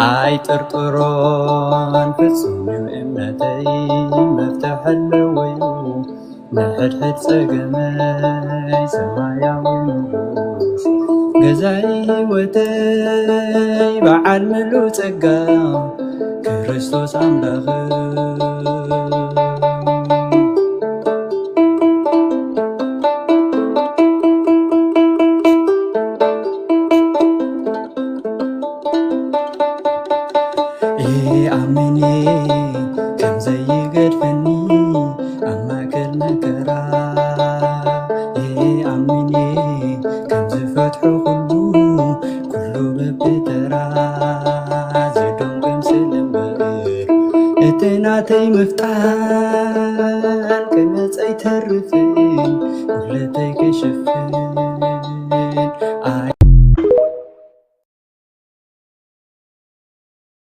ኣይጥርጥሮን ፍጹም እዩ እምነተይ መፍትሕ ኣለወዩ ንሕድሕድ ፀገመይ ሰማያዊ ንጉስ ገዛኢ ህይወተይ በዓል ምሉእ ጸጋ ክርስቶስ ኣምላኽ አምኔ ከምዘይገድፈኒ ኣብ ማእከል መከራ አምኔ ከምዝፈትሖ ኩሉ በብተራ ዝድንግም ስለምበር እቲ ናተይ ምፍጣን ከመፀ ይተርፍን ጉድለተይ ክሽፍን